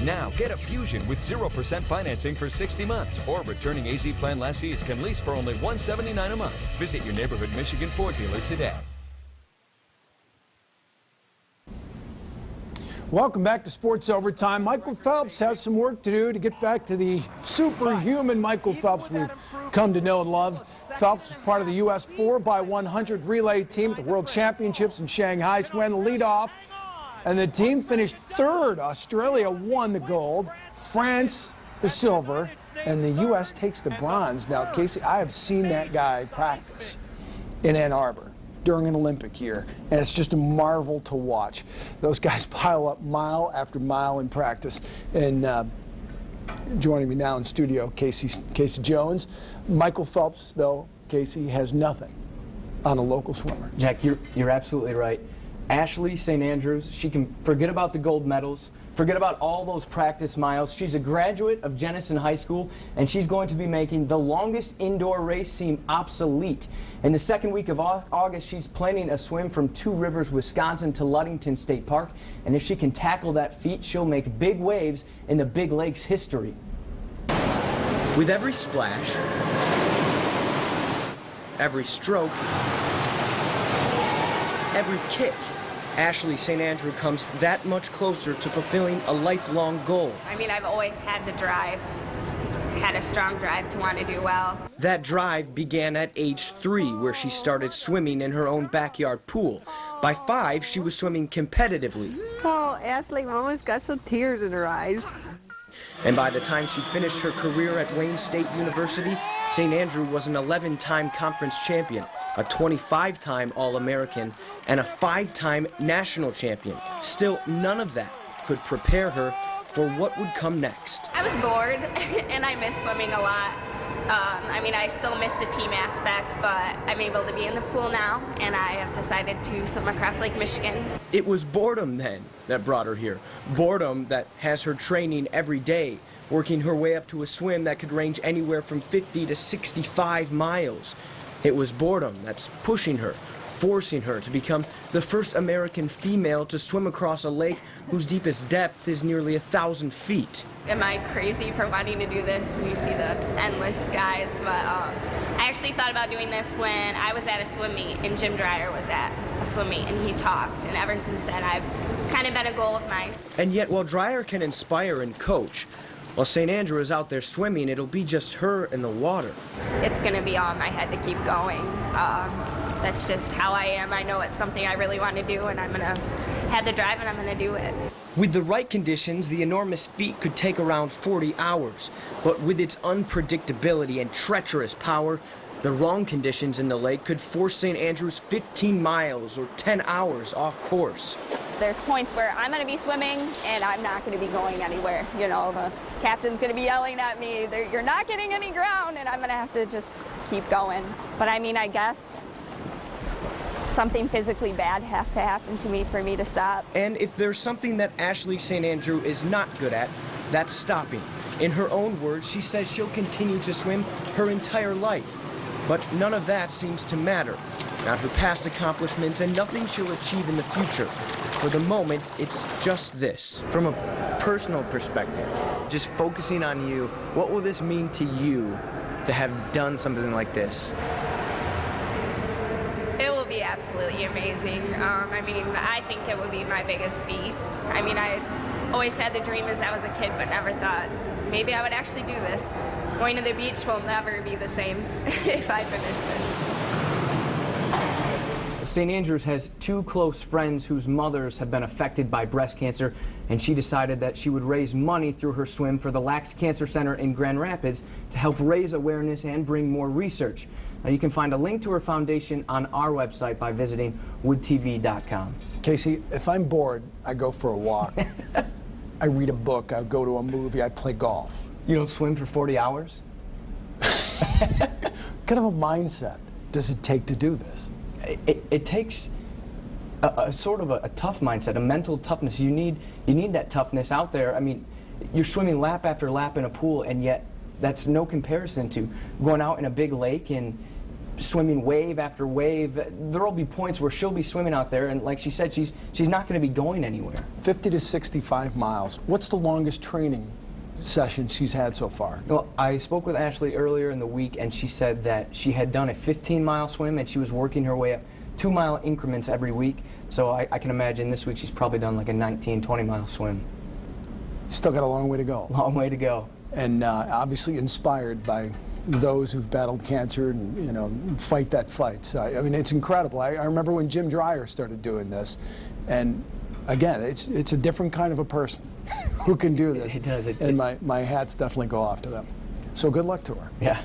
Now get a Fusion with 0% financing for 60 months, or returning AZ Plan lessees can lease for only $179 a month. Visit your neighborhood Michigan Ford dealer today. Welcome back to Sports Overtime. Michael Phelps has some work to do to get back to the superhuman Michael Phelps we've come to know and love. Phelps was part of the U.S. 4x100 relay team at the World Championships in Shanghai, swam the leadoff, and the team finished third. Australia won the gold, France the silver, and the U.S. takes the bronze. Now, Casey, I have seen that guy practice in Ann Arbor during an Olympic year, and it's just a marvel to watch. Those guys pile up mile after mile in practice. And joining me now in studio, Casey Jones. Michael Phelps, though, Casey, has nothing on a local swimmer. Jack, you're absolutely right. Ashley St. Andrews, she can forget about the gold medals, forget about all those practice miles. She's a graduate of Jenison High School, and she's going to be making the longest indoor race seem obsolete. In the second week of August, she's planning a swim from Two Rivers, Wisconsin to Ludington State Park, and if she can tackle that feat, she'll make big waves in the Big Lakes history. With every splash, every stroke, every kick, Ashley St. Andrew comes that much closer to fulfilling a lifelong goal. I mean, I've always had the drive, had a strong drive to want to do well. That drive began at age 3, where she started swimming in her own backyard pool. By 5, she was swimming competitively. Oh, Ashley almost got some tears in her eyes. And by the time she finished her career at Wayne State University, St. Andrew was an 11-time conference champion, a 25-time All-American, and a 5-time national champion. Still, none of that could prepare her for what would come next. I was bored, and I miss swimming a lot. I mean, I still miss the team aspect, but I'm able to be in the pool now, and I have decided to swim across Lake Michigan. It was boredom then that brought her here. Boredom that has her training every day, working her way up to a swim that could range anywhere from 50 to 65 miles. It was boredom that's pushing her, forcing her to become the first American female to swim across a lake whose deepest depth is nearly 1,000 feet. Am I crazy for wanting to do this when you see the endless skies? But I actually thought about doing this when I was at a swim meet and Jim Dreyer was at a swim meet and he talked. And ever since then, it's kind of been a goal of mine. And yet, while Dreyer can inspire and coach, while St. Andrew is out there swimming, it'll be just her in the water. It's going to be all in my head to keep going. That's just how I am. I know it's something I really want to do, and I'm going to have the drive, and I'm going to do it. With the right conditions, the enormous feat could take around 40 hours. But with its unpredictability and treacherous power, the wrong conditions in the lake could force St. Andrews 15 miles or 10 hours off course. There's points where I'm going to be swimming and I'm not going to be going anywhere. You know, the captain's going to be yelling at me, you're not getting any ground, and I'm going to have to just keep going. But I mean, I guess something physically bad has to happen to me for me to stop. And if there's something that Ashley St. Andrew is not good at, that's stopping. In her own words, she says she'll continue to swim her entire life. But none of that seems to matter. Not her past accomplishments and nothing she'll achieve in the future. For the moment, it's just this. From a personal perspective, just focusing on you, what will this mean to you to have done something like this? It will be absolutely amazing. I mean, I think it would be my biggest feat. I mean, I always had the dream as I was a kid, but never thought maybe I would actually do this. Going to the beach will never be the same if I finish this. St. Andrews has 2 close friends whose mothers have been affected by breast cancer, and she decided that she would raise money through her swim for the Lax Cancer Center in Grand Rapids to help raise awareness and bring more research. Now, you can find a link to her foundation on our website by visiting woodtv.com. Casey, if I'm bored, I go for a walk. I read a book, I go to a movie, I play golf. You don't swim for 40 hours? What kind of a mindset does it take to do this? It takes a sort of a tough mindset, a mental toughness. You need that toughness out there. I mean, you're swimming lap after lap in a pool, and yet that's no comparison to going out in a big lake and swimming wave after wave. There will be points where she'll be swimming out there, and like she said, she's not going to be going anywhere. 50 to 65 miles. What's the longest training session she's had so far? Well, I spoke with Ashley earlier in the week, and she said that she had done a 15-mile swim, and she was working her way up 2-mile increments every week. So I can imagine this week she's probably done like a 19, 20-mile swim. Still got a long way to go. Long way to go. And obviously inspired by those who've battled cancer and, you know, fight that fight. So, I mean, it's incredible. I remember when Jim Dreyer started doing this, and again, it's a different kind of a person who can do this. It does. And my hats definitely go off to them. So good luck to her. Yeah.